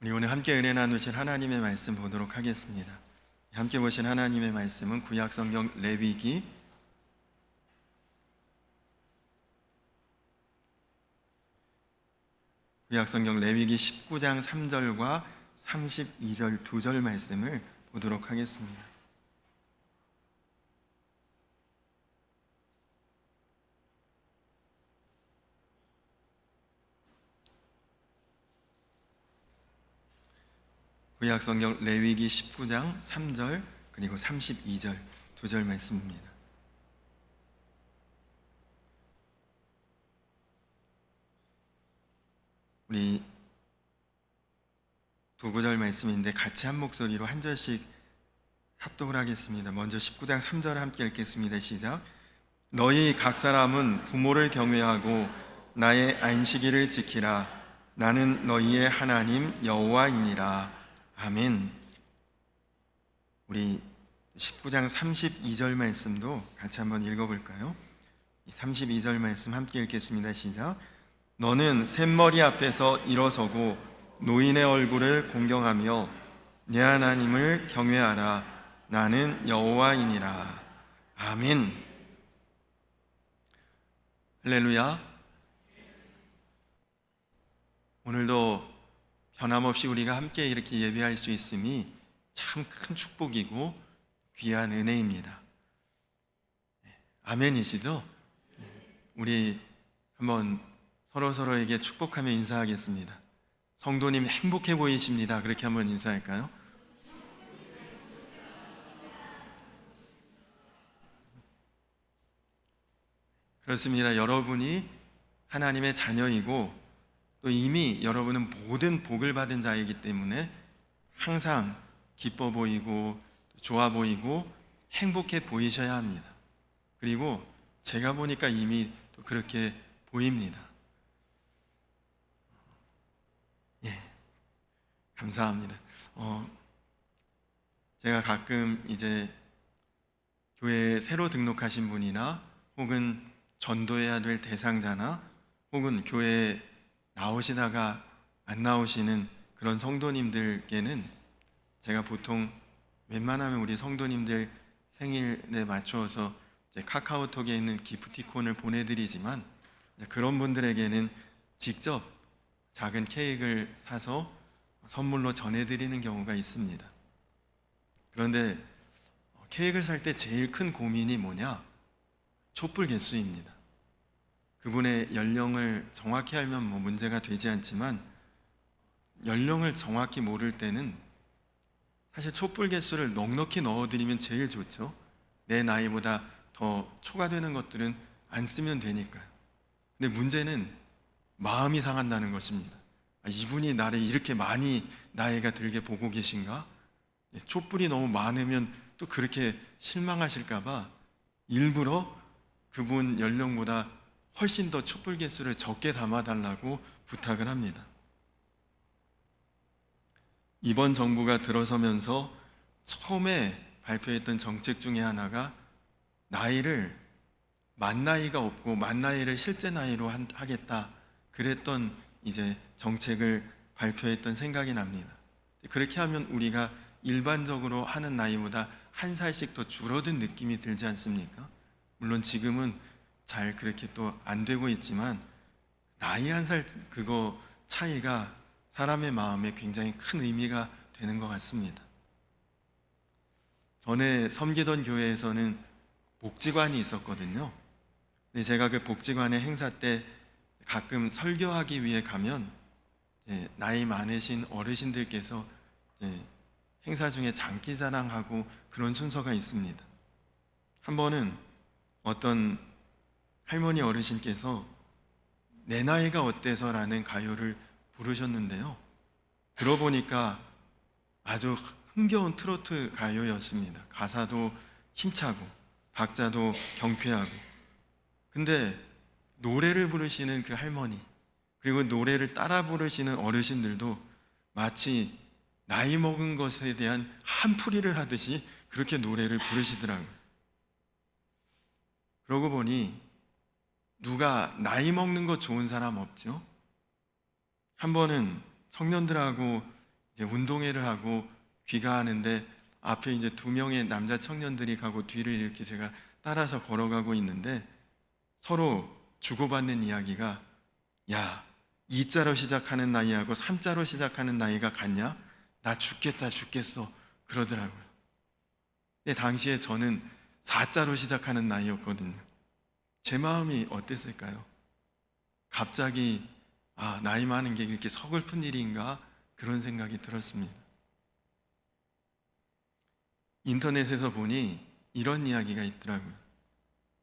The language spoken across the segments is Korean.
우리 오늘 함께 은혜 나누실 하나님의 말씀 보도록 하겠습니다. 함께 보신 하나님의 말씀은 구약성경 레위기 19장 3절과 32절 두 절 말씀을 보도록 하겠습니다. 구약성경 레위기 19장 3절 그리고 32절 두 절 말씀입니다. 우리 두 구절 말씀인데 같이 한 목소리로 한 절씩 합독을 하겠습니다. 먼저 19장 3절 함께 읽겠습니다. 시작. 너희 각 사람은 부모를 경외하고 나의 안식일을 지키라. 나는 너희의 하나님 여호와이니라. 아멘. 우리 19장 32절 말씀도 같이 한번 읽어볼까요? 32절 말씀 함께 읽겠습니다. 시작. 너는 샘머리 앞에서 일어서고 노인의 얼굴을 공경하며 내 하나님을 경외하라. 나는 여호와이니라. 아멘. 할렐루야. 오늘도 변함없이 우리가 함께 이렇게 예배할 수 있음이 참 큰 축복이고 귀한 은혜입니다. 아멘이시죠? 우리 한번 서로에게 축복하며 인사하겠습니다. 성도님 행복해 보이십니다. 그렇게 한번 인사할까요? 그렇습니다. 여러분이 하나님의 자녀이고 또 이미 여러분은 모든 복을 받은 자이기 때문에 항상 기뻐 보이고 좋아 보이고 행복해 보이셔야 합니다. 그리고 제가 보니까 이미 또 그렇게 보입니다. 감사합니다. 제가 가끔 이제 교회에 새로 등록하신 분이나 혹은 전도해야 될 대상자나 혹은 교회에 나오시다가 안 나오시는 그런 성도님들께는 제가 보통 웬만하면 우리 성도님들 생일에 맞추어서 이제 카카오톡에 있는 기프티콘을 보내드리지만 그런 분들에게는 직접 작은 케이크를 사서 선물로 전해드리는 경우가 있습니다. 그런데 케이크를 살 때 제일 큰 고민이 뭐냐? 촛불 개수입니다. 그분의 연령을 정확히 알면 뭐 문제가 되지 않지만 연령을 정확히 모를 때는 사실 촛불 개수를 넉넉히 넣어드리면 제일 좋죠. 내 나이보다 더 초과되는 것들은 안 쓰면 되니까요. 근데 문제는 마음이 상한다는 것입니다. 이분이 나를 이렇게 많이 나이가 들게 보고 계신가? 촛불이 너무 많으면 또 그렇게 실망하실까봐 일부러 그분 연령보다 훨씬 더 촛불 개수를 적게 담아달라고 부탁을 합니다. 이번 정부가 들어서면서 처음에 발표했던 정책 중에 하나가 나이를 만 나이가 없고 만 나이를 실제 나이로 하겠다 그랬던 이제 정책을 발표했던 생각이 납니다. 그렇게 하면 우리가 일반적으로 하는 나이보다 한 살씩 더 줄어든 느낌이 들지 않습니까? 물론 지금은 잘 그렇게 또 안 되고 있지만 나이 한 살 그거 차이가 사람의 마음에 굉장히 큰 의미가 되는 것 같습니다. 전에 섬기던 교회에서는 복지관이 있었거든요. 근데 제가 그 복지관의 행사 때 가끔 설교하기 위해 가면 나이 많으신 어르신들께서 행사 중에 장기자랑하고 그런 순서가 있습니다. 한 번은 어떤 할머니 어르신께서 내 나이가 어때서라는 가요를 부르셨는데요. 들어보니까 아주 흥겨운 트로트 가요였습니다. 가사도 힘차고 박자도 경쾌하고. 근데 노래를 부르시는 그 할머니 그리고 노래를 따라 부르시는 어르신들도 마치 나이 먹은 것에 대한 한풀이를 하듯이 그렇게 노래를 부르시더라고요. 그러고 보니 누가 나이 먹는 거 좋은 사람 없죠? 한 번은 청년들하고 이제 운동회를 하고 귀가하는데 앞에 이제 두 명의 남자 청년들이 가고 뒤를 이렇게 제가 따라서 걸어가고 있는데 서로 주고받는 이야기가, 야, 2자로 시작하는 나이하고 3자로 시작하는 나이가 같냐? 나 죽겠다 죽겠어 그러더라고요. 근데 당시에 저는 4자로 시작하는 나이였거든요. 제 마음이 어땠을까요? 갑자기 나이 많은 게 이렇게 서글픈 일인가? 그런 생각이 들었습니다. 인터넷에서 보니 이런 이야기가 있더라고요.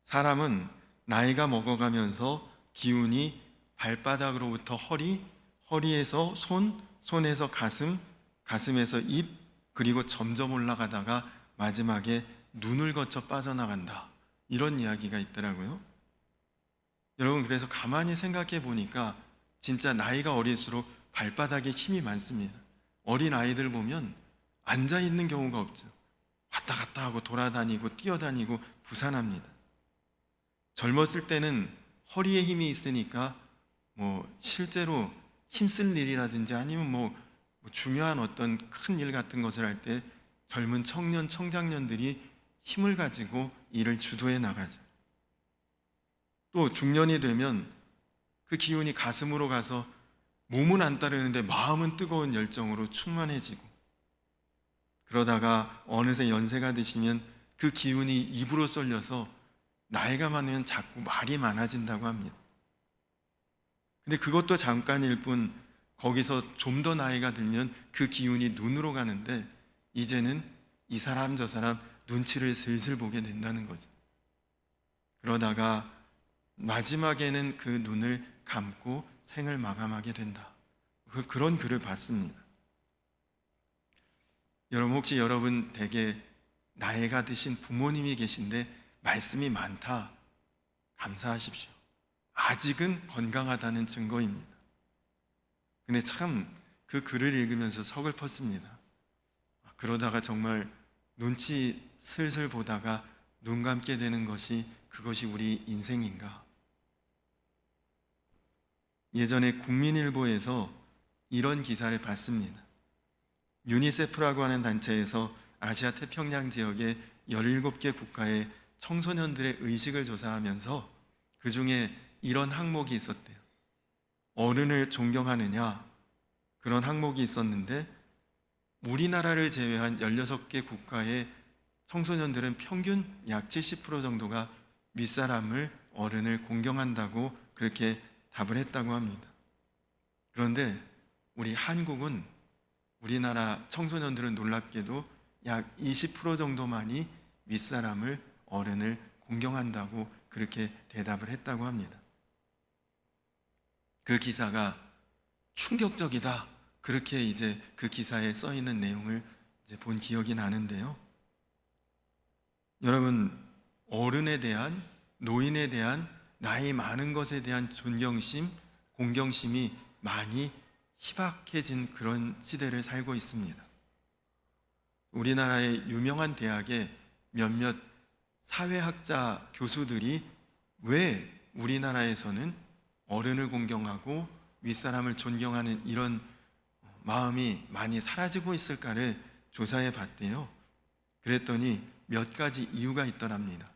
사람은 나이가 먹어가면서 기운이 발바닥으로부터 허리, 허리에서 손, 손에서 가슴, 가슴에서 입, 그리고 점점 올라가다가 마지막에 눈을 거쳐 빠져나간다. 이런 이야기가 있더라고요. 여러분, 그래서 가만히 생각해 보니까 진짜 나이가 어릴수록 발바닥에 힘이 많습니다. 어린 아이들 보면 앉아 있는 경우가 없죠. 왔다 갔다 하고 돌아다니고 뛰어다니고 부산합니다. 젊었을 때는 허리에 힘이 있으니까 실제로 힘쓸 일이라든지 아니면 중요한 어떤 큰 일 같은 것을 할 때 젊은 청년, 청장년들이 힘을 가지고 일을 주도해 나가죠. 또 중년이 되면 그 기운이 가슴으로 가서 몸은 안 따르는데 마음은 뜨거운 열정으로 충만해지고, 그러다가 어느새 연세가 드시면 그 기운이 입으로 쏠려서 나이가 많으면 자꾸 말이 많아진다고 합니다. 근데 그것도 잠깐일 뿐, 거기서 좀 더 나이가 들면 그 기운이 눈으로 가는데 이제는 이 사람 저 사람 눈치를 슬슬 보게 된다는 거죠. 그러다가 마지막에는 그 눈을 감고 생을 마감하게 된다. 그런 글을 봤습니다. 여러분, 혹시 여러분 댁에 나이가 드신 부모님이 계신데 말씀이 많다, 감사하십시오. 아직은 건강하다는 증거입니다. 근데 참 그 글을 읽으면서 서글펐습니다. 그러다가 정말 눈치 슬슬 보다가 눈 감게 되는 그것이 우리 인생인가? 예전에 국민일보에서 이런 기사를 봤습니다. 유니세프라고 하는 단체에서 아시아 태평양 지역의 17개 국가의 청소년들의 의식을 조사하면서 그 중에 이런 항목이 있었대요. 어른을 존경하느냐? 그런 항목이 있었는데 우리나라를 제외한 16개 국가의 청소년들은 평균 약 70% 정도가 윗사람을, 어른을 공경한다고 그렇게 답을 했다고 합니다. 그런데 우리 한국은, 우리나라 청소년들은 놀랍게도 약 20% 정도만이 윗사람을, 어른을 공경한다고 그렇게 대답을 했다고 합니다. 그 기사가 충격적이다, 그렇게 이제 그 기사에 써 있는 내용을 이제 본 기억이 나는데요. 여러분, 어른에 대한, 노인에 대한, 나이 많은 것에 대한 존경심, 공경심이 많이 희박해진 그런 시대를 살고 있습니다. 우리나라의 유명한 대학의 몇몇 사회학자 교수들이 왜 우리나라에서는 어른을 공경하고 윗사람을 존경하는 이런 마음이 많이 사라지고 있을까를 조사해 봤대요. 그랬더니 몇 가지 이유가 있더랍니다.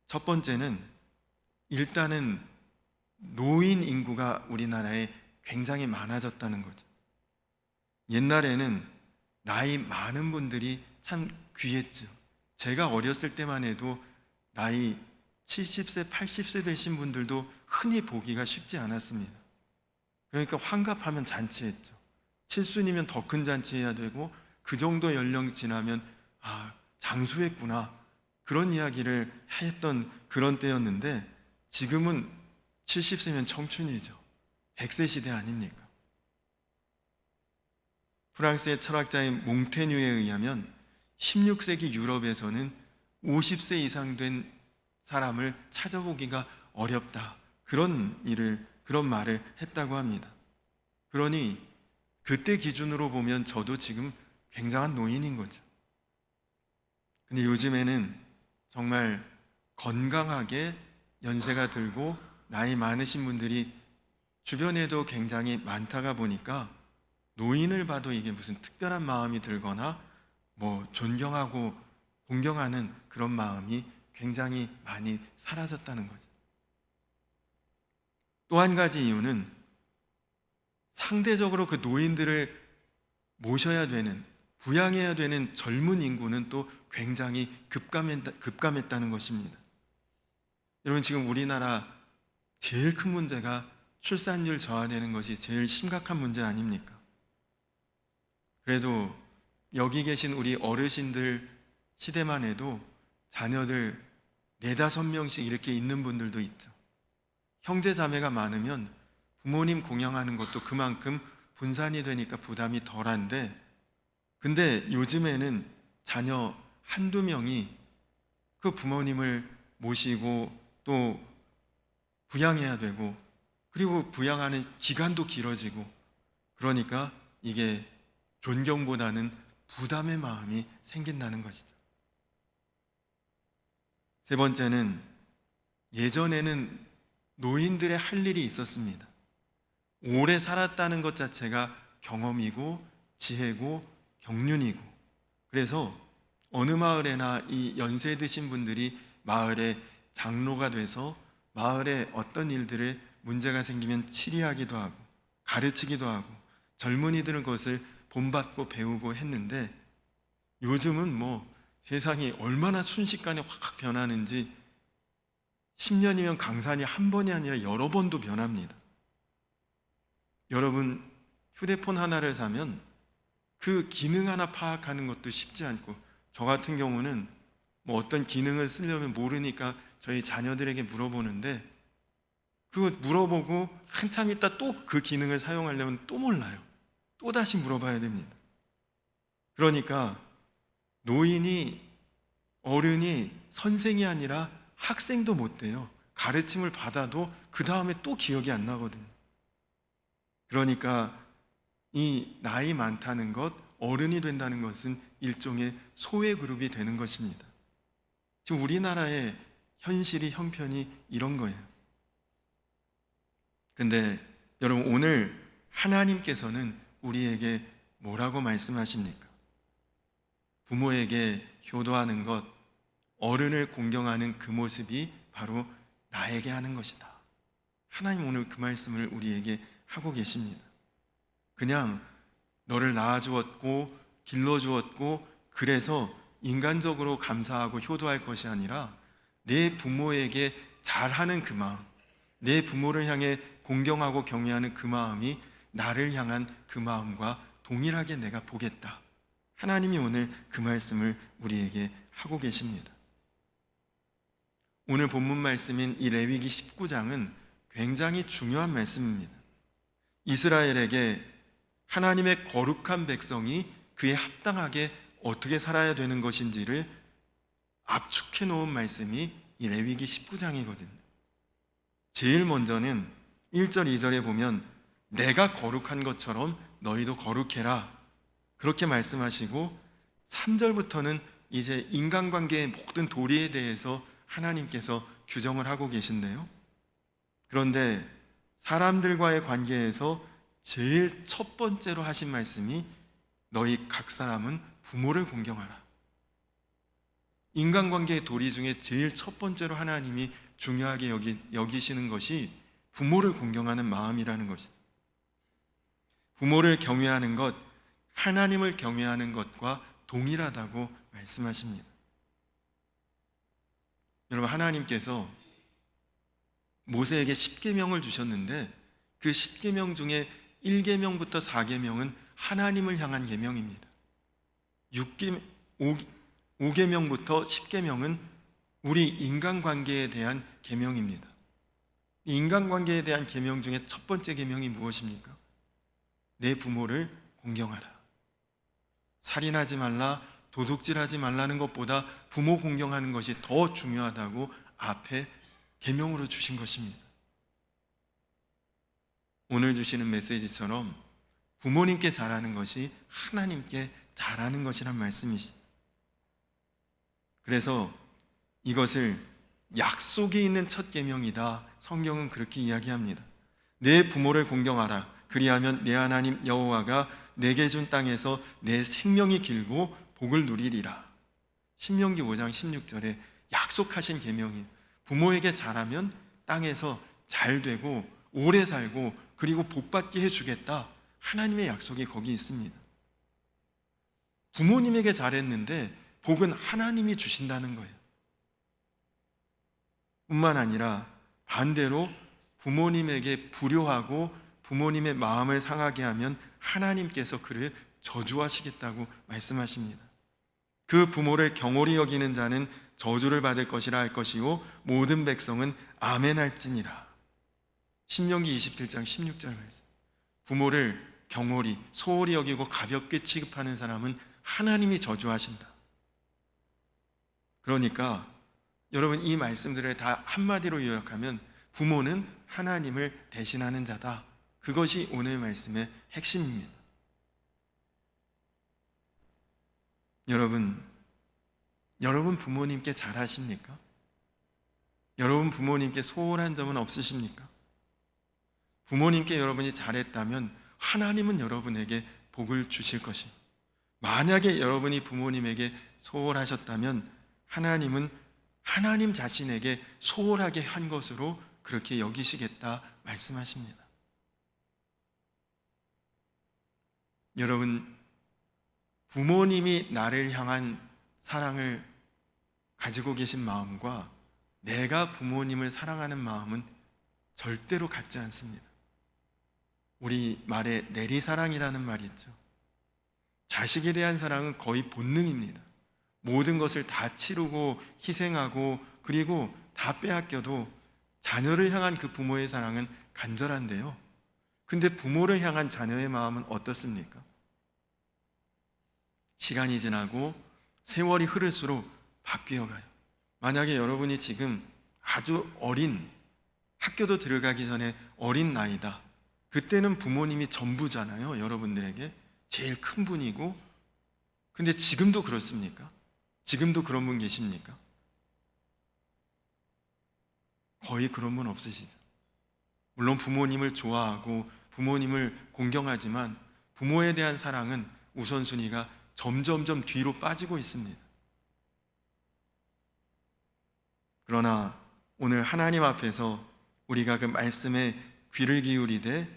첫 번째는 일단은 노인 인구가 우리나라에 굉장히 많아졌다는 거죠. 옛날에는 나이 많은 분들이 참 귀했죠. 제가 어렸을 때만 해도 나이 70세, 80세 되신 분들도 흔히 보기가 쉽지 않았습니다. 그러니까 환갑하면 잔치했죠. 칠순이면 더 큰 잔치해야 되고, 그 정도 연령 지나면 장수했구나, 그런 이야기를 했던 그런 때였는데, 지금은 70세면 청춘이죠. 100세 시대 아닙니까? 프랑스의 철학자인 몽테뉴에 의하면 16세기 유럽에서는 50세 이상 된 사람을 찾아보기가 어렵다, 그런 말을 했다고 합니다. 그러니 그때 기준으로 보면 저도 지금 굉장한 노인인 거죠. 근데 요즘에는 정말 건강하게 연세가 들고 나이 많으신 분들이 주변에도 굉장히 많다가 보니까 노인을 봐도 이게 무슨 특별한 마음이 들거나 뭐 존경하고 공경하는 그런 마음이 굉장히 많이 사라졌다는 거죠. 또 한 가지 이유는 상대적으로 그 노인들을 모셔야 되는, 부양해야 되는 젊은 인구는 또 굉장히 급감했다는 것입니다. 여러분, 지금 우리나라 제일 큰 문제가 출산율 저하되는 것이 제일 심각한 문제 아닙니까? 그래도 여기 계신 우리 어르신들 시대만 해도 자녀들 4-5명씩 이렇게 있는 분들도 있죠. 형제 자매가 많으면 부모님 공양하는 것도 그만큼 분산이 되니까 부담이 덜한데, 근데 요즘에는 자녀 1-2명이 그 부모님을 모시고 또 부양해야 되고, 그리고 부양하는 기간도 길어지고, 그러니까 이게 존경보다는 부담의 마음이 생긴다는 것이죠. 세 번째는, 예전에는 노인들의 할 일이 있었습니다. 오래 살았다는 것 자체가 경험이고 지혜고 경륜이고, 그래서 어느 마을에나 이 연세 드신 분들이 마을의 장로가 돼서 마을에 어떤 일들에 문제가 생기면 치리하기도 하고 가르치기도 하고 젊은이들은 그것을 본받고 배우고 했는데, 요즘은 뭐 세상이 얼마나 순식간에 확 변하는지 10년이면 강산이 한 번이 아니라 여러 번도 변합니다. 여러분, 휴대폰 하나를 사면 그 기능 하나 파악하는 것도 쉽지 않고, 저 같은 경우는 뭐 어떤 기능을 쓰려면 모르니까 저희 자녀들에게 물어보는데, 그거 물어보고 한참 있다 또 그 기능을 사용하려면 또 몰라요. 또 다시 물어봐야 됩니다. 그러니까 노인이, 어른이 선생이 아니라 학생도 못 돼요. 가르침을 받아도 그 다음에 또 기억이 안 나거든요. 그러니까 이 나이 많다는 것, 어른이 된다는 것은 일종의 소외 그룹이 되는 것입니다. 지금 우리나라의 현실이, 형편이 이런 거예요. 근데 여러분, 오늘 하나님께서는 우리에게 뭐라고 말씀하십니까? 부모에게 효도하는 것, 어른을 공경하는 그 모습이 바로 나에게 하는 것이다. 하나님 오늘 그 말씀을 우리에게 하고 계십니다. 그냥 너를 낳아주었고 길러주었고 그래서 인간적으로 감사하고 효도할 것이 아니라, 내 부모에게 잘하는 그 마음, 내 부모를 향해 공경하고 경외하는 그 마음이 나를 향한 그 마음과 동일하게 내가 보겠다. 하나님이 오늘 그 말씀을 우리에게 하고 계십니다. 오늘 본문 말씀인 이 레위기 19장은 굉장히 중요한 말씀입니다. 이스라엘에게 하나님의 거룩한 백성이 그에 합당하게 어떻게 살아야 되는 것인지를 압축해 놓은 말씀이 이 레위기 19장이거든요. 제일 먼저는 1절 2절에 보면 내가 거룩한 것처럼 너희도 거룩해라, 그렇게 말씀하시고, 3절부터는 이제 인간관계의 모든 도리에 대해서 하나님께서 규정을 하고 계신데요, 그런데 사람들과의 관계에서 제일 첫 번째로 하신 말씀이 너희 각 사람은 부모를 공경하라. 인간관계의 도리 중에 제일 첫 번째로 하나님이 중요하게 여기시는 것이 부모를 공경하는 마음이라는 것이다. 부모를 경외하는 것, 하나님을 경외하는 것과 동일하다고 말씀하십니다. 여러분, 하나님께서 모세에게 10계명을 주셨는데 그 10계명 중에 1계명부터 4계명은 하나님을 향한 계명입니다. 5계명부터 10계명은 우리 인간관계에 대한 계명입니다. 인간관계에 대한 계명 중에 첫 번째 계명이 무엇입니까? 내 부모를 공경하라. 살인하지 말라, 도둑질하지 말라는 것보다 부모 공경하는 것이 더 중요하다고 앞에 계명으로 주신 것입니다. 오늘 주시는 메시지처럼 부모님께 잘하는 것이 하나님께 잘하는 것이란 말씀이시죠. 그래서 이것을 약속이 있는 첫 계명이다, 성경은 그렇게 이야기합니다. 내 부모를 공경하라, 그리하면 내 하나님 여호와가 내게 준 땅에서 내 생명이 길고 복을 누리리라. 신명기 5장 16절에 약속하신 계명이 부모에게 잘하면 땅에서 잘 되고 오래 살고 그리고 복받게 해주겠다. 하나님의 약속이 거기 있습니다. 부모님에게 잘했는데 복은 하나님이 주신다는 거예요. 뿐만 아니라 반대로 부모님에게 불효하고 부모님의 마음을 상하게 하면 하나님께서 그를 저주하시겠다고 말씀하십니다. 그 부모를 경홀히 여기는 자는 저주를 받을 것이라 할 것이요 모든 백성은 아멘 할지니라. 신명기 27장 16절 말씀. 부모를 경홀히 소홀히 여기고 가볍게 취급하는 사람은 하나님이 저주하신다. 그러니까 여러분, 이 말씀들을 다 한마디로 요약하면 부모는 하나님을 대신하는 자다. 그것이 오늘 말씀의 핵심입니다. 여러분 부모님께 잘하십니까? 여러분 부모님께 소홀한 점은 없으십니까? 부모님께 여러분이 잘했다면 하나님은 여러분에게 복을 주실 것입니다. 만약에 여러분이 부모님에게 소홀하셨다면 하나님은 하나님 자신에게 소홀하게 한 것으로 그렇게 여기시겠다 말씀하십니다. 여러분, 부모님이 나를 향한 사랑을 가지고 계신 마음과 내가 부모님을 사랑하는 마음은 절대로 같지 않습니다. 우리 말에 내리사랑이라는 말이 있죠. 자식에 대한 사랑은 거의 본능입니다. 모든 것을 다 치르고 희생하고 그리고 다 빼앗겨도 자녀를 향한 그 부모의 사랑은 간절한데요. 근데 부모를 향한 자녀의 마음은 어떻습니까? 시간이 지나고 세월이 흐를수록 바뀌어가요. 만약에 여러분이 지금 아주 어린, 학교도 들어가기 전에 어린 나이다. 그때는 부모님이 전부잖아요. 여러분들에게 제일 큰 분이고. 근데 지금도 그렇습니까? 지금도 그런 분 계십니까? 거의 그런 분 없으시죠. 물론 부모님을 좋아하고 부모님을 공경하지만 부모에 대한 사랑은 우선순위가 점점점 뒤로 빠지고 있습니다. 그러나 오늘 하나님 앞에서 우리가 그 말씀에 귀를 기울이되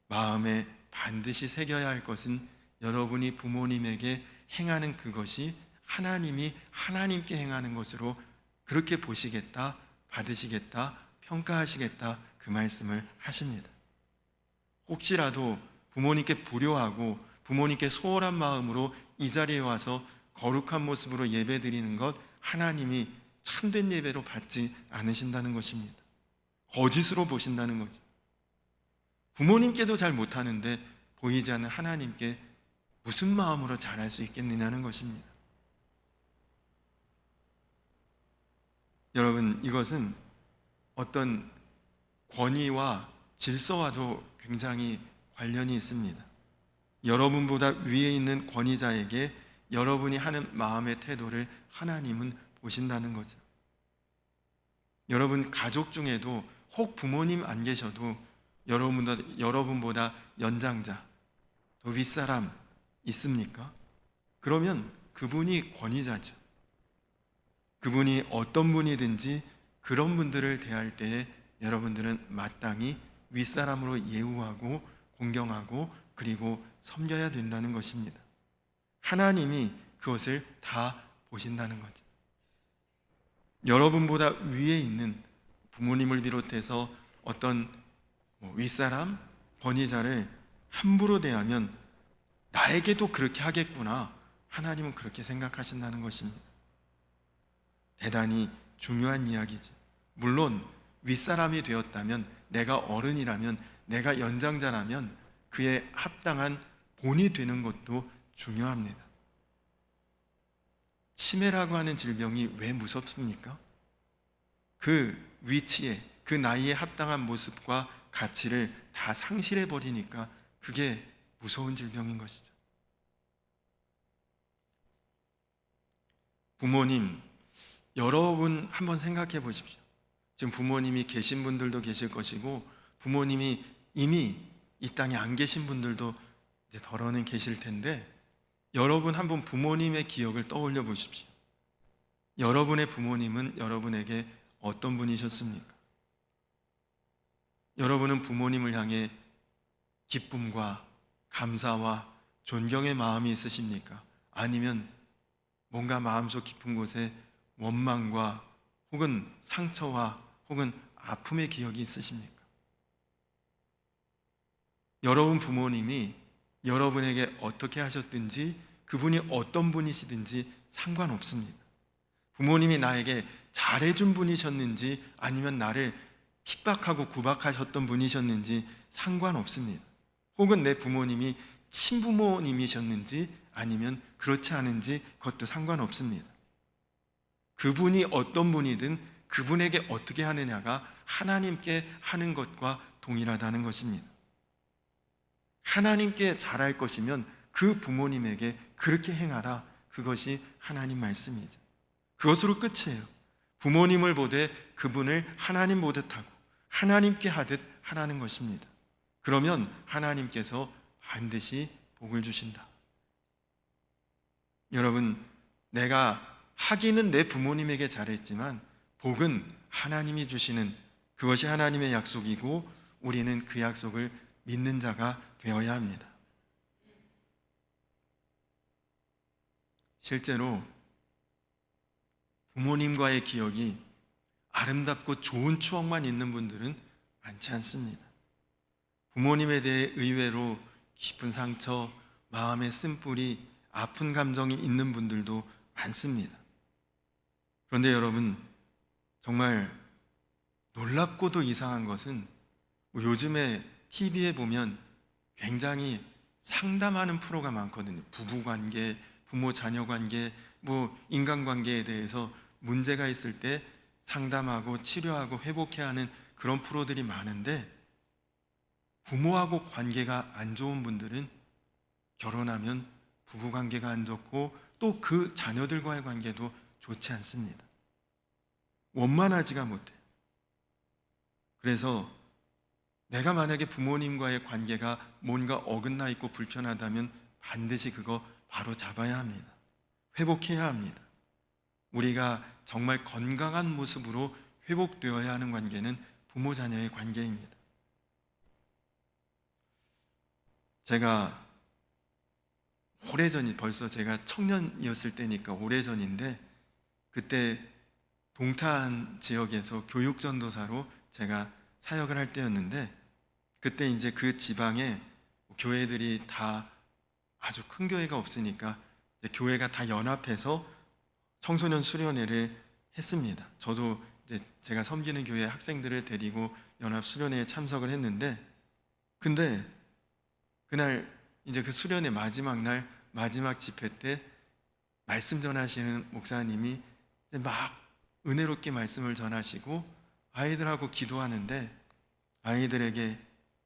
마음에 반드시 새겨야 할 것은 여러분이 부모님에게 행하는 그것이 하나님이 하나님께 행하는 것으로 그렇게 보시겠다, 받으시겠다, 평가하시겠다 그 말씀을 하십니다. 혹시라도 부모님께 불효하고 부모님께 소홀한 마음으로 이 자리에 와서 거룩한 모습으로 예배드리는 것 하나님이 참된 예배로 받지 않으신다는 것입니다. 거짓으로 보신다는 거죠. 부모님께도 잘 못하는데 보이지 않는 하나님께 무슨 마음으로 잘할 수 있겠느냐는 것입니다. 여러분, 이것은 어떤 권위와 질서와도 굉장히 관련이 있습니다. 여러분보다 위에 있는 권위자에게 여러분이 하는 마음의 태도를 하나님은 보신다는 거죠. 여러분 가족 중에도 혹 부모님 안 계셔도 여러분보다 연장자, 또 윗사람 있습니까? 그러면 그분이 권위자죠. 그분이 어떤 분이든지 그런 분들을 대할 때에 여러분들은 마땅히 윗사람으로 예우하고 공경하고 그리고 섬겨야 된다는 것입니다. 하나님이 그것을 다 보신다는 거죠. 여러분보다 위에 있는 부모님을 비롯해서 어떤 윗사람, 권위자를 함부로 대하면 나에게도 그렇게 하겠구나. 하나님은 그렇게 생각하신다는 것입니다. 대단히 중요한 이야기죠. 물론 윗사람이 되었다면, 내가 어른이라면, 내가 연장자라면 그에 합당한 본이 되는 것도 중요합니다. 치매라고 하는 질병이 왜 무섭습니까? 그 위치에, 그 나이에 합당한 모습과 가치를 다 상실해 버리니까 그게 무서운 질병인 것이죠. 부모님, 여러분 한번 생각해 보십시오. 지금 부모님이 계신 분들도 계실 것이고 부모님이 이미 이 땅에 안 계신 분들도 이제 덜어는 계실 텐데, 여러분 한번 부모님의 기억을 떠올려 보십시오. 여러분의 부모님은 여러분에게 어떤 분이셨습니까? 여러분은 부모님을 향해 기쁨과 감사와 존경의 마음이 있으십니까? 아니면 뭔가 마음속 깊은 곳에 원망과 혹은 상처와 혹은 아픔의 기억이 있으십니까? 여러분 부모님이 여러분에게 어떻게 하셨든지 그분이 어떤 분이시든지 상관없습니다. 부모님이 나에게 잘해준 분이셨는지 아니면 나를 핍박하고 구박하셨던 분이셨는지 상관없습니다. 혹은 내 부모님이 친부모님이셨는지 아니면 그렇지 않은지 그것도 상관없습니다. 그분이 어떤 분이든 그분에게 어떻게 하느냐가 하나님께 하는 것과 동일하다는 것입니다. 하나님께 잘할 것이면 그 부모님에게 그렇게 행하라. 그것이 하나님 말씀이죠. 그것으로 끝이에요. 부모님을 보되 그분을 하나님 보듯 하고 하나님께 하듯 하라는 것입니다. 그러면 하나님께서 반드시 복을 주신다. 여러분, 내가 하기는 내 부모님에게 잘했지만 복은 하나님이 주시는 그것이 하나님의 약속이고 우리는 그 약속을 믿는 자가 되어야 합니다. 실제로 부모님과의 기억이 아름답고 좋은 추억만 있는 분들은 많지 않습니다. 부모님에 대해 의외로 깊은 상처, 마음의 쓴뿌리, 아픈 감정이 있는 분들도 많습니다. 그런데 여러분, 정말 놀랍고도 이상한 것은 요즘에 TV에 보면 굉장히 상담하는 프로가 많거든요. 부부관계, 부모-자녀관계, 인간관계에 대해서 문제가 있을 때 상담하고 치료하고 회복해야 하는 그런 프로들이 많은데, 부모하고 관계가 안 좋은 분들은 결혼하면 부부관계가 안 좋고 또 그 자녀들과의 관계도 좋지 않습니다. 원만하지가 못해요. 그래서 내가 만약에 부모님과의 관계가 뭔가 어긋나 있고 불편하다면 반드시 그거 바로 잡아야 합니다. 회복해야 합니다. 우리가 정말 건강한 모습으로 회복되어야 하는 관계는 부모 자녀의 관계입니다. 제가 오래전이 벌써 제가 청년이었을 때니까 오래전인데, 그때 동탄 지역에서 교육전도사로 제가 사역을 할 때였는데, 그때 이제 그 지방에 교회들이 다 아주 큰 교회가 없으니까 이제 교회가 다 연합해서 청소년 수련회를 했습니다. 저도 이제 제가 섬기는 교회 학생들을 데리고 연합 수련회에 참석을 했는데, 근데 그날 이제 그 수련회 마지막 날 마지막 집회 때 말씀 전하시는 목사님이 이제 막 은혜롭게 말씀을 전하시고 아이들하고 기도하는데, 아이들에게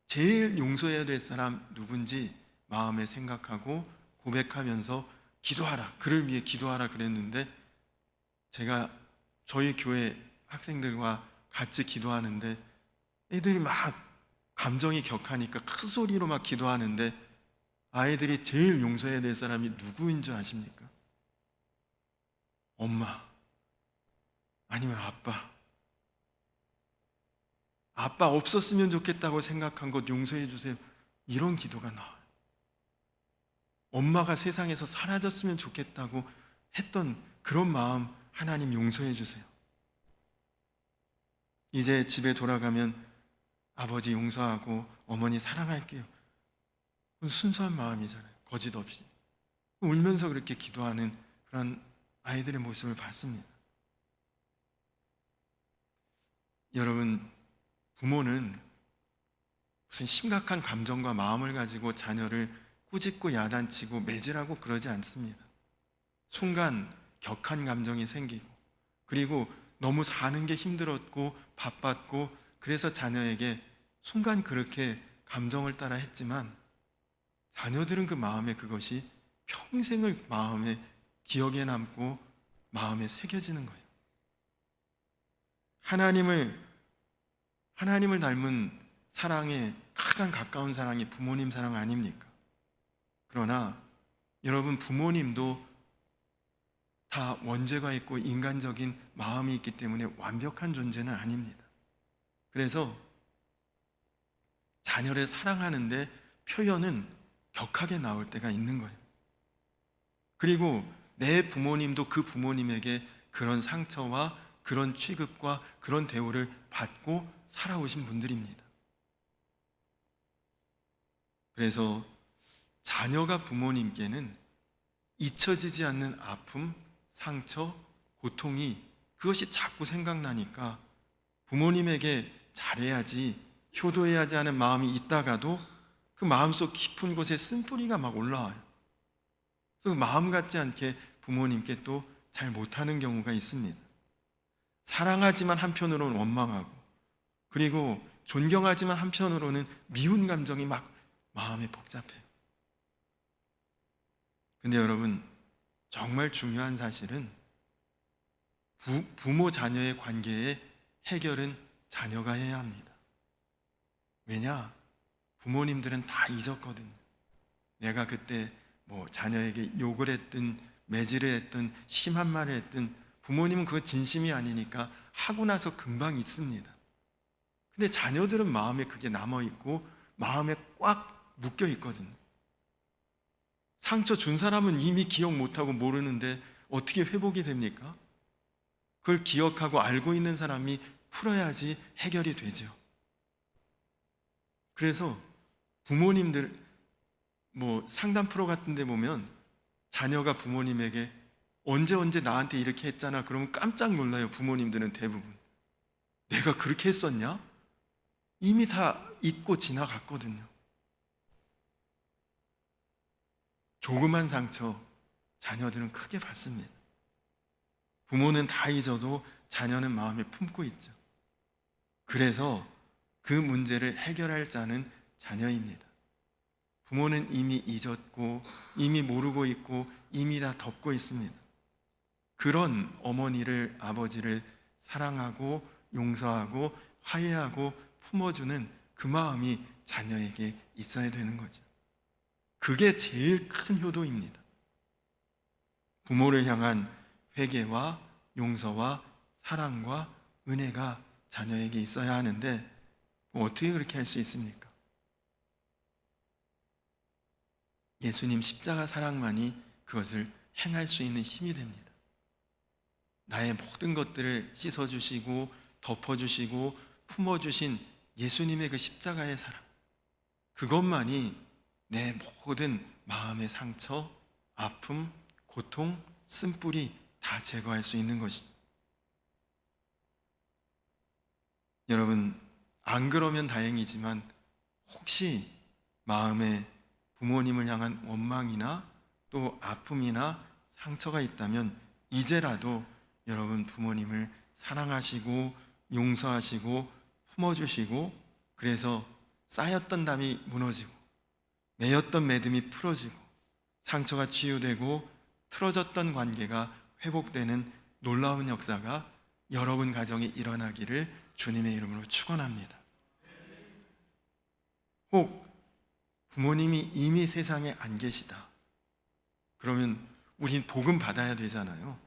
제일 용서해야 될 사람 누군지 마음에 생각하고 고백하면서 기도하라, 그를 위해 기도하라 그랬는데, 제가 저희 교회 학생들과 같이 기도하는데 애들이 막 감정이 격하니까 큰 소리로 막 기도하는데, 아이들이 제일 용서해야 될 사람이 누구인 줄 아십니까? 엄마 아니면 아빠. 아빠 없었으면 좋겠다고 생각한 것 용서해 주세요. 이런 기도가 나와요. 엄마가 세상에서 사라졌으면 좋겠다고 했던 그런 마음 하나님 용서해 주세요. 이제 집에 돌아가면 아버지 용서하고 어머니 사랑할게요. 그건 순수한 마음이잖아요. 거짓 없이. 울면서 그렇게 기도하는 그런 아이들의 모습을 봤습니다. 여러분, 부모는 무슨 심각한 감정과 마음을 가지고 자녀를 꾸짖고 야단치고 매질하고 그러지 않습니다. 순간 격한 감정이 생기고, 그리고 너무 사는 게 힘들었고 바빴고 그래서 자녀에게 순간 그렇게 감정을 따라 했지만, 자녀들은 그 마음에 그것이 평생을 마음에 기억에 남고 마음에 새겨지는 거예요. 하나님을 닮은 사랑에 가장 가까운 사랑이 부모님 사랑 아닙니까? 그러나 여러분, 부모님도 다 원죄가 있고 인간적인 마음이 있기 때문에 완벽한 존재는 아닙니다. 그래서 자녀를 사랑하는데 표현은 격하게 나올 때가 있는 거예요. 그리고 내 부모님도 그 부모님에게 그런 상처와 그런 취급과 그런 대우를 받고 살아오신 분들입니다. 그래서 자녀가 부모님께는 잊혀지지 않는 아픔, 상처, 고통이 그것이 자꾸 생각나니까 부모님에게 잘해야지, 효도해야지 하는 마음이 있다가도 그 마음속 깊은 곳에 쓴뿌리가 막 올라와요. 그래서 마음 같지 않게 부모님께 또 잘 못하는 경우가 있습니다. 사랑하지만 한편으로는 원망하고, 그리고 존경하지만 한편으로는 미운 감정이 막 마음에 복잡해요. 근데 여러분, 정말 중요한 사실은 부모 자녀의 관계의 해결은 자녀가 해야 합니다. 왜냐? 부모님들은 다 잊었거든요. 내가 그때 뭐 자녀에게 욕을 했든 매질을 했든 심한 말을 했든 부모님은 그거 진심이 아니니까 하고 나서 금방 잊습니다. 근데 자녀들은 마음에 그게 남아있고 마음에 꽉 묶여 있거든요. 상처 준 사람은 이미 기억 못하고 모르는데 어떻게 회복이 됩니까? 그걸 기억하고 알고 있는 사람이 풀어야지 해결이 되죠. 그래서 부모님들 뭐 상담 프로 같은 데 보면 자녀가 부모님에게 언제 나한테 이렇게 했잖아 그러면 깜짝 놀라요. 부모님들은 대부분 내가 그렇게 했었냐? 이미 다 잊고 지나갔거든요. 조그만 상처 자녀들은 크게 받습니다. 부모는 다 잊어도 자녀는 마음에 품고 있죠. 그래서 그 문제를 해결할 자는 자녀입니다. 부모는 이미 잊었고 이미 모르고 있고 이미 다 덮고 있습니다. 그런 어머니를, 아버지를 사랑하고 용서하고 화해하고 품어주는 그 마음이 자녀에게 있어야 되는 거죠. 그게 제일 큰 효도입니다. 부모를 향한 회개와 용서와 사랑과 은혜가 자녀에게 있어야 하는데 어떻게 그렇게 할 수 있습니까? 예수님 십자가 사랑만이 그것을 행할 수 있는 힘이 됩니다. 나의 모든 것들을 씻어주시고 덮어주시고 품어주신 예수님의 그 십자가의 사랑, 그것만이 내 모든 마음의 상처, 아픔, 고통, 쓴뿌리 다 제거할 수 있는 것이죠. 여러분, 안 그러면 다행이지만 혹시 마음에 부모님을 향한 원망이나 또 아픔이나 상처가 있다면 이제라도 여러분 부모님을 사랑하시고 용서하시고 품어주시고, 그래서 쌓였던 담이 무너지고 매였던 매듭이 풀어지고 상처가 치유되고 틀어졌던 관계가 회복되는 놀라운 역사가 여러분 가정에 일어나기를 주님의 이름으로 축원합니다. 혹 부모님이 이미 세상에 안 계시다 그러면 우린 복음 받아야 되잖아요.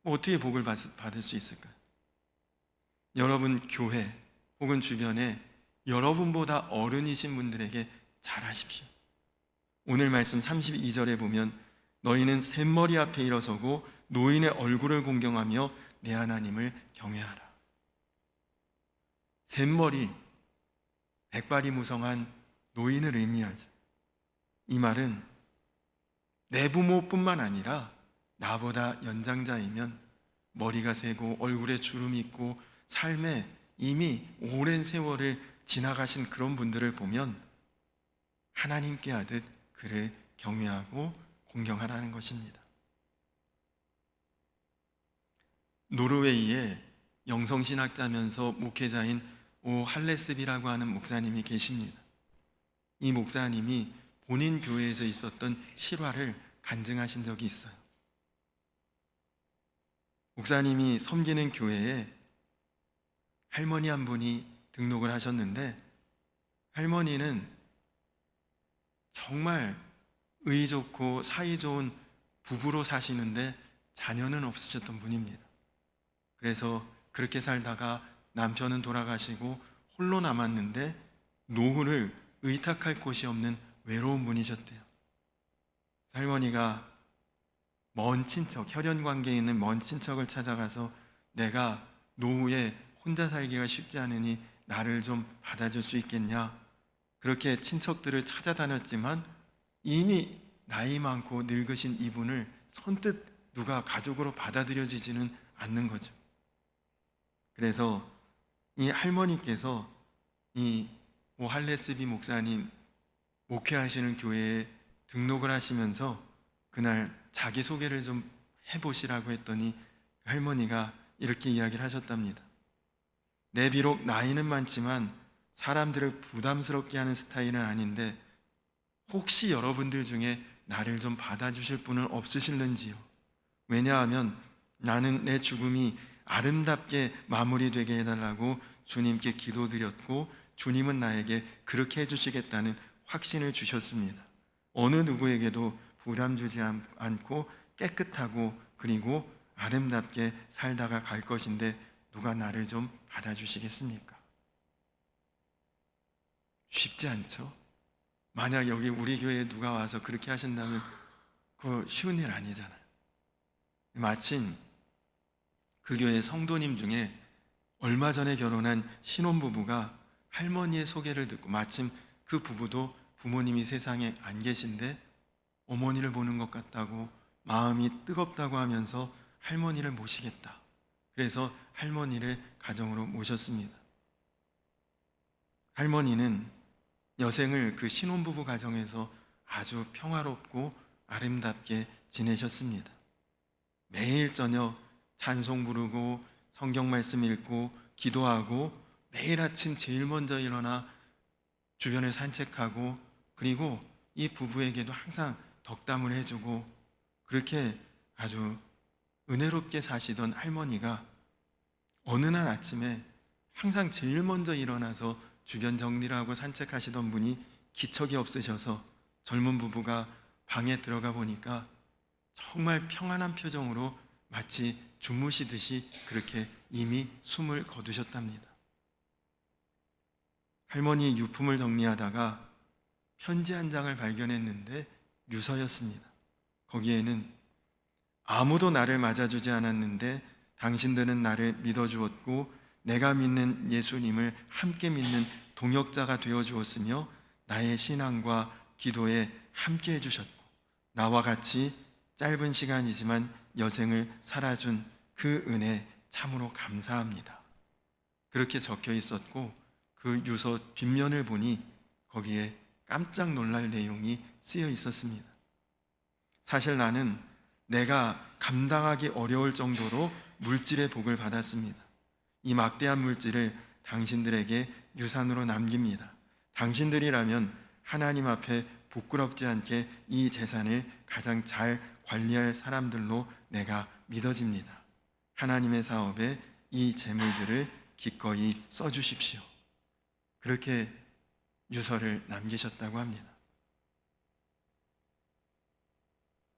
어떻게 복을 받을 수 있을까요? 여러분 교회 혹은 주변에 여러분보다 어른이신 분들에게 잘하십시오. 오늘 말씀 32절에 보면 너희는 샘머리 앞에 일어서고 노인의 얼굴을 공경하며 내 하나님을 경외하라. 샘머리, 백발이 무성한 노인을 의미하죠. 이 말은 내 부모뿐만 아니라 나보다 연장자이면 머리가 새고 얼굴에 주름이 있고 삶에 이미 오랜 세월을 지나가신 그런 분들을 보면 하나님께 하듯 그를 경외하고 공경하라는 것입니다. 노르웨이에 영성신학자면서 목회자인 오 할레스비라고 하는 목사님이 계십니다. 이 목사님이 본인 교회에서 있었던 실화를 간증하신 적이 있어요. 목사님이 섬기는 교회에 할머니 한 분이 등록을 하셨는데 할머니는 정말 의 좋고 사이 좋은 부부로 사시는데 자녀는 없으셨던 분입니다. 그래서 그렇게 살다가 남편은 돌아가시고 홀로 남았는데 노후를 의탁할 곳이 없는 외로운 분이셨대요. 할머니가 먼 친척, 혈연 관계에 있는 먼 친척을 찾아가서 내가 노후에 혼자 살기가 쉽지 않으니 나를 좀 받아줄 수 있겠냐? 그렇게 친척들을 찾아다녔지만 이미 나이 많고 늙으신 이분을 선뜻 누가 가족으로 받아들여지지는 않는 거죠. 그래서 이 할머니께서 이 오할레스비 목사님 목회하시는 교회에 등록을 하시면서 그날 자기소개를 좀 해보시라고 했더니 할머니가 이렇게 이야기를 하셨답니다. 내 비록 나이는 많지만 사람들을 부담스럽게 하는 스타일은 아닌데 혹시 여러분들 중에 나를 좀 받아주실 분은 없으실는지요? 왜냐하면 나는 내 죽음이 아름답게 마무리되게 해달라고 주님께 기도드렸고 주님은 나에게 그렇게 해주시겠다는 확신을 주셨습니다. 어느 누구에게도 부담 주지 않고 깨끗하고 그리고 아름답게 살다가 갈 것인데 누가 나를 좀 받아주시겠습니까? 쉽지 않죠? 만약 여기 우리 교회에 누가 와서 그렇게 하신다면 그거 쉬운 일 아니잖아요. 마침 그 교회 성도님 중에 얼마 전에 결혼한 신혼부부가 할머니의 소개를 듣고 마침 그 부부도 부모님이 세상에 안 계신데 어머니를 보는 것 같다고 마음이 뜨겁다고 하면서 할머니를 모시겠다. 그래서 할머니를 가정으로 모셨습니다. 할머니는 여생을 그 신혼부부 가정에서 아주 평화롭고 아름답게 지내셨습니다. 매일 저녁 찬송 부르고 성경 말씀 읽고 기도하고 매일 아침 제일 먼저 일어나 주변을 산책하고 그리고 이 부부에게도 항상 덕담을 해주고 그렇게 아주 은혜롭게 사시던 할머니가 어느 날 아침에 항상 제일 먼저 일어나서 주변 정리를 하고 산책하시던 분이 기척이 없으셔서 젊은 부부가 방에 들어가 보니까 정말 평안한 표정으로 마치 주무시듯이 그렇게 이미 숨을 거두셨답니다. 할머니 유품을 정리하다가 편지 한 장을 발견했는데 유서였습니다. 거기에는 아무도 나를 맞아주지 않았는데 당신들은 나를 믿어주었고 내가 믿는 예수님을 함께 믿는 동역자가 되어주었으며 나의 신앙과 기도에 함께 해주셨고 나와 같이 짧은 시간이지만 여생을 살아준 그 은혜 참으로 감사합니다. 그렇게 적혀 있었고 그 유서 뒷면을 보니 거기에 깜짝 놀랄 내용이 쓰여 있었습니다. 사실 나는 내가 감당하기 어려울 정도로 물질의 복을 받았습니다. 이 막대한 물질을 당신들에게 유산으로 남깁니다. 당신들이라면 하나님 앞에 부끄럽지 않게 이 재산을 가장 잘 관리할 사람들로 내가 믿어집니다. 하나님의 사업에 이 재물들을 기꺼이 써주십시오. 그렇게 유서를 남기셨다고 합니다.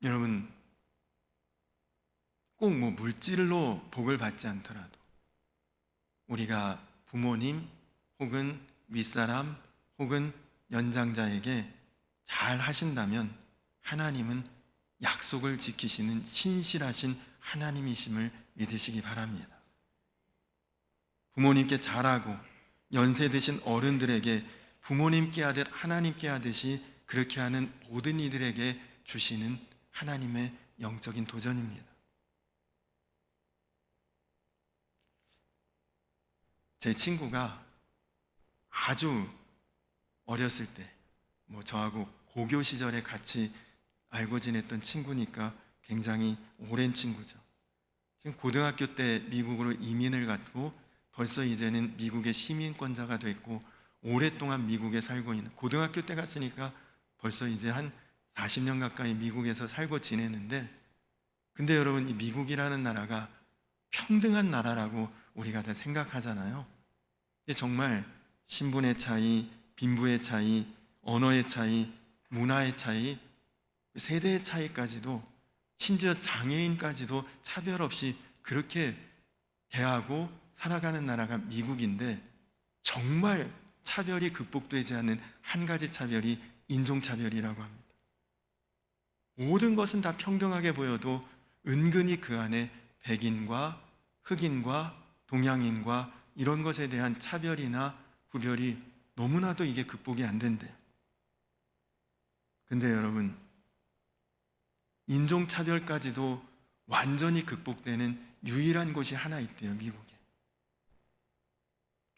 여러분, 꼭 물질로 복을 받지 않더라도 우리가 부모님 혹은 윗사람 혹은 연장자에게 잘 하신다면 하나님은 약속을 지키시는 신실하신 하나님이심을 믿으시기 바랍니다. 부모님께 잘하고 연세 드신 어른들에게 부모님께 하듯 하나님께 하듯이 그렇게 하는 모든 이들에게 주시는 하나님의 영적인 도전입니다. 제 친구가 아주 어렸을 때 저하고 고교 시절에 같이 알고 지냈던 친구니까 굉장히 오랜 친구죠. 지금 고등학교 때 미국으로 이민을 갔고 벌써 이제는 미국의 시민권자가 됐고 오랫동안 미국에 살고 있는, 고등학교 때 갔으니까 벌써 이제 한 40년 가까이 미국에서 살고 지내는데, 근데 여러분, 이 미국이라는 나라가 평등한 나라라고 우리가 다 생각하잖아요. 근데 정말 신분의 차이, 빈부의 차이, 언어의 차이, 문화의 차이, 세대의 차이까지도, 심지어 장애인까지도 차별 없이 그렇게 대하고 살아가는 나라가 미국인데, 정말 차별이 극복되지 않는 한 가지 차별이 인종차별이라고 합니다. 모든 것은 다 평등하게 보여도 은근히 그 안에 백인과 흑인과 동양인과 이런 것에 대한 차별이나 구별이 너무나도 이게 극복이 안 된대요. 근데 여러분, 인종차별까지도 완전히 극복되는 유일한 곳이 하나 있대요, 미국에.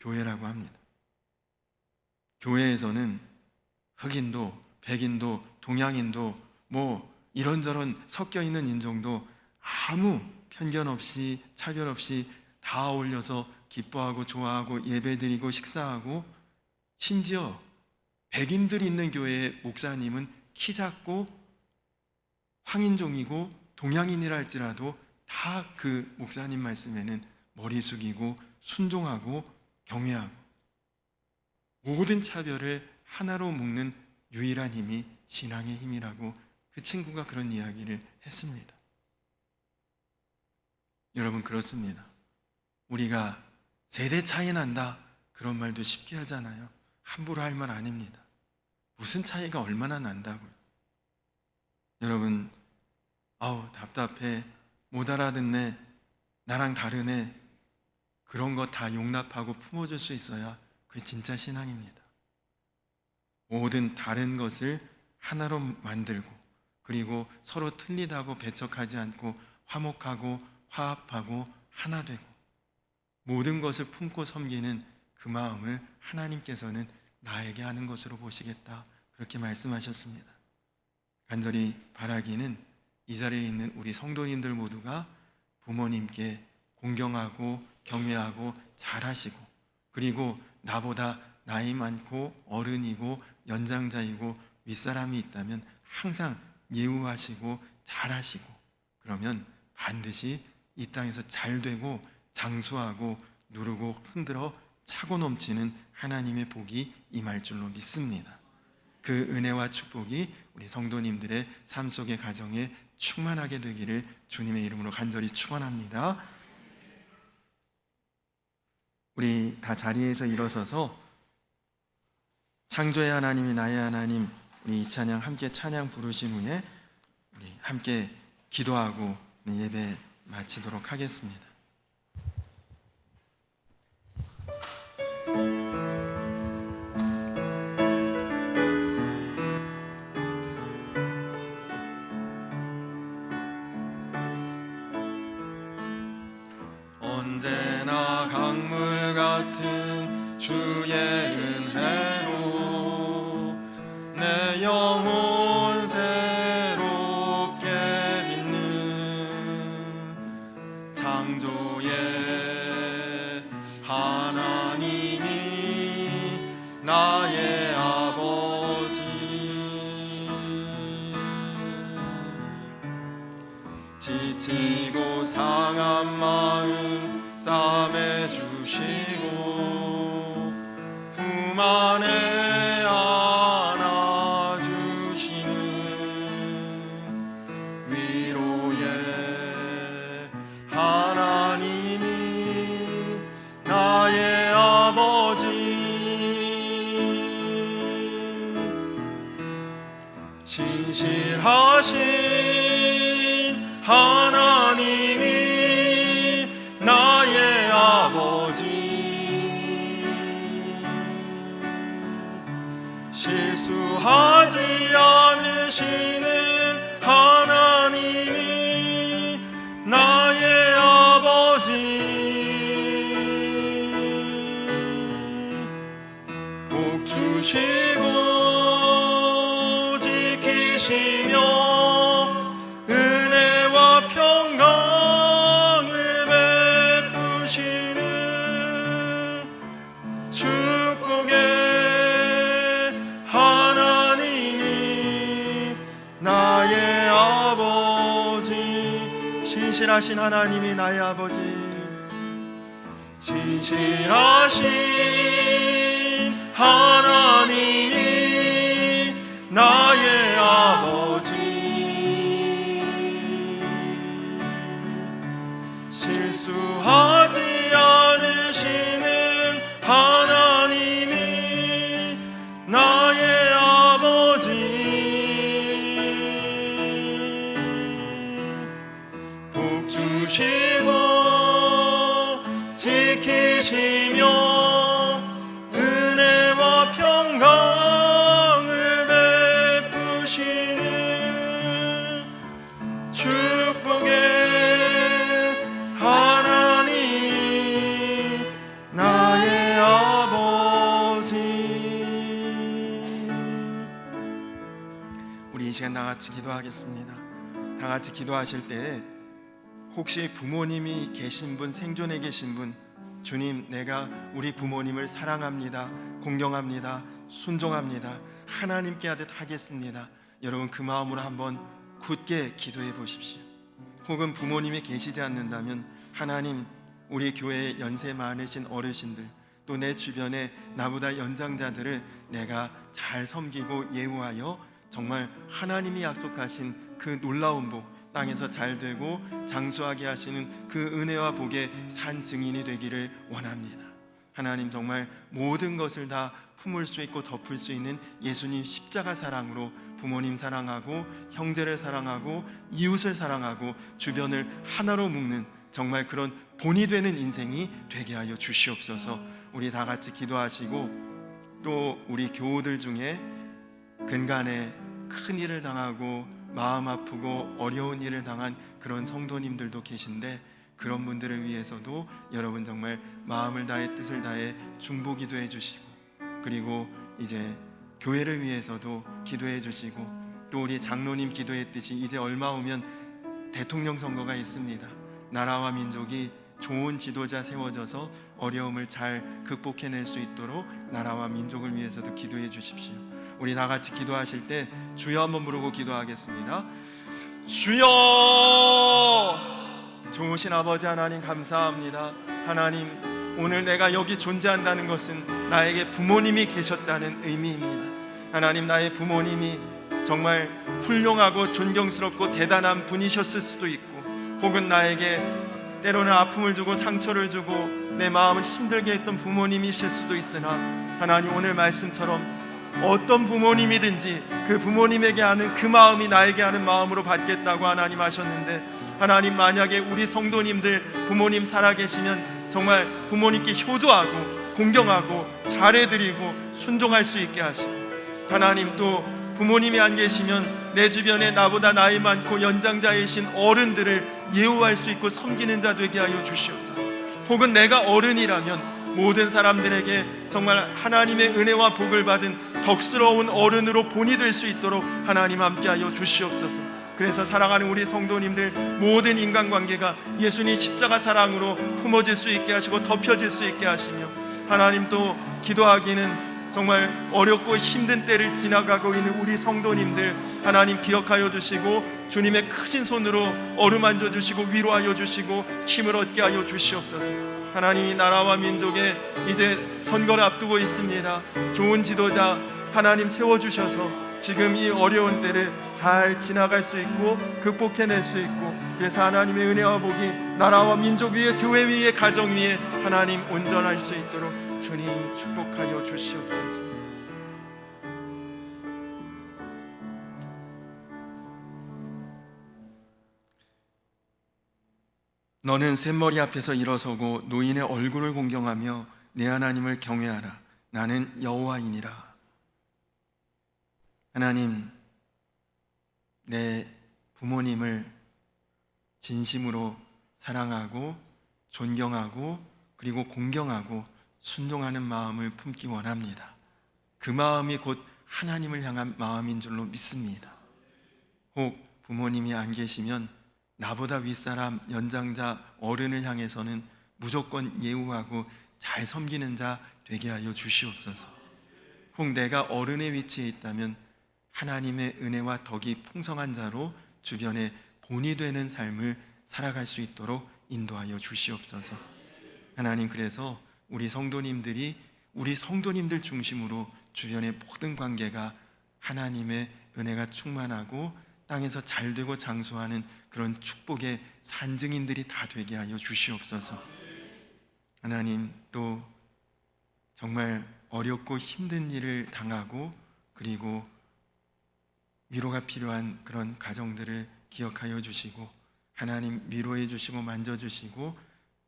교회라고 합니다. 교회에서는 흑인도 백인도 동양인도 뭐 이런저런 섞여 있는 인종도 아무 편견 없이 차별 없이 다 어울려서 기뻐하고 좋아하고 예배드리고 식사하고, 심지어 백인들이 있는 교회의 목사님은 키 작고 황인종이고 동양인이라 할지라도 다 그 목사님 말씀에는 머리 숙이고 순종하고 경외하고, 모든 차별을 하나로 묶는 유일한 힘이 신앙의 힘이라고 그 친구가 그런 이야기를 했습니다. 여러분, 그렇습니다. 우리가 세대 차이 난다 그런 말도 쉽게 하잖아요. 함부로 할 말 아닙니다. 무슨 차이가 얼마나 난다고요. 여러분, 아우 답답해, 못 알아듣네, 나랑 다르네, 그런 거 다 용납하고 품어줄 수 있어야 그게 진짜 신앙입니다. 모든 다른 것을 하나로 만들고, 그리고 서로 틀리다고 배척하지 않고 화목하고 화합하고 하나 되고, 모든 것을 품고 섬기는 그 마음을 하나님께서는 나에게 하는 것으로 보시겠다, 그렇게 말씀하셨습니다. 간절히 바라기는 이 자리에 있는 우리 성도님들 모두가 부모님께 공경하고 경외하고 잘하시고, 그리고 나보다 나이 많고 어른이고 연장자이고 윗사람이 있다면 항상 예우하시고 잘하시고, 그러면 반드시 이 땅에서 잘되고 장수하고 누르고 흔들어 차고 넘치는 하나님의 복이 임할 줄로 믿습니다. 그 은혜와 축복이 우리 성도님들의 삶 속의 가정에 충만하게 되기를 주님의 이름으로 간절히 축원합니다. 우리 다 자리에서 일어서서 창조의 하나님이 나의 하나님, 우리 이 찬양 함께 찬양 부르신 후에 우리 함께 기도하고 예배 마치도록 하겠습니다. 언제나 강물 같은 주의 은혜로 내 영혼 새롭게 빛는 창조의 하나님이 나의 아버지, 지치고 상한 마음 싸매 주시고 품 안에 안아 주시는 위로의 하나님이 나의 아버지, 신실하신 하나님이 나의 아버지, 실수하지 않으시는 하나님이 나의 아버지, 복 주시고 지키시며 은혜와 평강을 베푸시는 축복의 하나님이 나의 아버지, 신실하신 하나님이 나의 아버지, 신실하신 하나님이 나의 아버지, 실수하지 않으시는 하나님이 나의 아버지, 복 주시고 지키시며 은혜와 평강을 베푸시는 축복의 하나님이 나의 아버지. 우리 이 시간 다 같이 기도하겠습니다. 다 같이 기도하실 때 혹시 부모님이 계신 분, 생존에 계신 분, 주님, 내가 우리 부모님을 사랑합니다, 공경합니다, 순종합니다, 하나님께 하듯 하겠습니다. 여러분 그 마음으로 한번 굳게 기도해 보십시오. 혹은 부모님이 계시지 않는다면 하나님, 우리 교회에 연세 많으신 어르신들, 또 내 주변에 나보다 연장자들을 내가 잘 섬기고 예우하여 정말 하나님이 약속하신 그 놀라운 복, 땅에서 잘 되고 장수하게 하시는 그 은혜와 복의 산 증인이 되기를 원합니다. 하나님, 정말 모든 것을 다 품을 수 있고 덮을 수 있는 예수님 십자가 사랑으로 부모님 사랑하고 형제를 사랑하고 이웃을 사랑하고 주변을 하나로 묶는 정말 그런 본이 되는 인생이 되게 하여 주시옵소서. 우리 다 같이 기도하시고, 또 우리 교우들 중에 근간에 큰 일을 당하고 마음 아프고 어려운 일을 당한 그런 성도님들도 계신데, 그런 분들을 위해서도 여러분 정말 마음을 다해 뜻을 다해 중보 기도해 주시고, 그리고 이제 교회를 위해서도 기도해 주시고, 또 우리 장로님 기도했듯이 이제 얼마 후면 대통령 선거가 있습니다. 나라와 민족이 좋은 지도자 세워져서 어려움을 잘 극복해낼 수 있도록 나라와 민족을 위해서도 기도해 주십시오. 우리 다 같이 기도하실 때 주여 한번 부르고 기도하겠습니다. 주여! 좋으신 아버지 하나님, 감사합니다. 하나님, 오늘 내가 여기 존재한다는 것은 나에게 부모님이 계셨다는 의미입니다. 하나님, 나의 부모님이 정말 훌륭하고 존경스럽고 대단한 분이셨을 수도 있고, 혹은 나에게 때로는 아픔을 주고 상처를 주고 내 마음을 힘들게 했던 부모님이실 수도 있으나, 하나님, 오늘 말씀처럼 어떤 부모님이든지 그 부모님에게 하는 그 마음이 나에게 하는 마음으로 받겠다고 하나님 하셨는데, 하나님, 만약에 우리 성도님들 부모님 살아계시면 정말 부모님께 효도하고 공경하고 잘해드리고 순종할 수 있게 하시고, 하나님, 또 부모님이 안 계시면 내 주변에 나보다 나이 많고 연장자이신 어른들을 예우할 수 있고 섬기는 자 되게 하여 주시옵소서. 혹은 내가 어른이라면 모든 사람들에게 정말 하나님의 은혜와 복을 받은 덕스러운 어른으로 본이 될 수 있도록 하나님 함께하여 주시옵소서. 그래서 사랑하는 우리 성도님들, 모든 인간관계가 예수님 십자가 사랑으로 품어질 수 있게 하시고 덮여질 수 있게 하시며, 하나님, 또 기도하기는 정말 어렵고 힘든 때를 지나가고 있는 우리 성도님들 하나님 기억하여 주시고 주님의 크신 손으로 어루만져 주시고 위로하여 주시고 힘을 얻게 하여 주시옵소서. 하나님, 이 나라와 민족에 이제 선거를 앞두고 있습니다. 좋은 지도자 하나님 세워주셔서 지금 이 어려운 때를 잘 지나갈 수 있고 극복해낼 수 있고, 그래서 하나님의 은혜와 복이 나라와 민족 위에, 교회 위에, 가정 위에 하나님 온전할 수 있도록 주님 축복하여 주시옵소서. 너는 샘머리 앞에서 일어서고 노인의 얼굴을 공경하며 내 하나님을 경외하라. 나는 여호와이니라. 하나님, 내 부모님을 진심으로 사랑하고 존경하고 그리고 공경하고 순종하는 마음을 품기 원합니다. 그 마음이 곧 하나님을 향한 마음인 줄로 믿습니다. 혹 부모님이 안 계시면 나보다 윗사람, 연장자, 어른을 향해서는 무조건 예우하고 잘 섬기는 자 되게 하여 주시옵소서. 혹 내가 어른의 위치에 있다면 하나님의 은혜와 덕이 풍성한 자로 주변에 본이 되는 삶을 살아갈 수 있도록 인도하여 주시옵소서. 하나님, 그래서 우리 성도님들이 우리 성도님들 중심으로 주변의 모든 관계가 하나님의 은혜가 충만하고 땅에서 잘되고 장수하는 그런 축복의 산증인들이 다 되게 하여 주시옵소서. 하나님, 또 정말 어렵고 힘든 일을 당하고 그리고 위로가 필요한 그런 가정들을 기억하여 주시고 하나님 위로해 주시고 만져주시고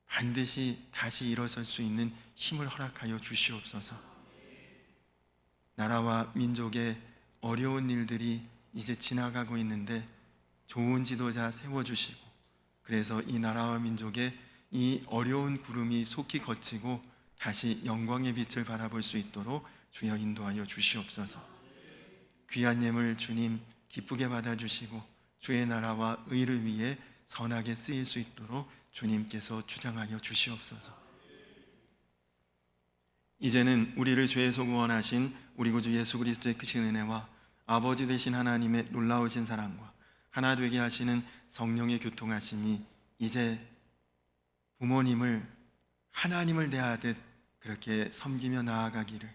반드시 다시 일어설 수 있는 힘을 허락하여 주시옵소서. 나라와 민족의 어려운 일들이 이제 지나가고 있는데 좋은 지도자 세워주시고 그래서 이 나라와 민족의 이 어려운 구름이 속히 거치고 다시 영광의 빛을 바라볼 수 있도록 주여 인도하여 주시옵소서. 귀한 예물 주님 기쁘게 받아주시고 주의 나라와 의를 위해 선하게 쓰일 수 있도록 주님께서 주장하여 주시옵소서. 이제는 우리를 죄에서 구원하신 우리 구주 예수 그리스도의 크신 은혜와 아버지 되신 하나님의 놀라우신 사랑과 하나 되게 하시는 성령의 교통하심이 이제 부모님을 하나님을 대하듯 그렇게 섬기며 나아가기를,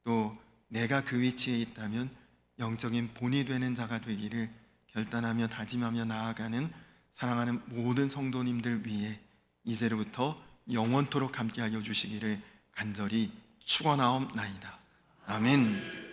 또 내가 그 위치에 있다면 영적인 본이 되는 자가 되기를 결단하며 다짐하며 나아가는 사랑하는 모든 성도님들 위해 이제로부터 영원토록 함께하여 주시기를 간절히 축원하옵나이다. 아멘.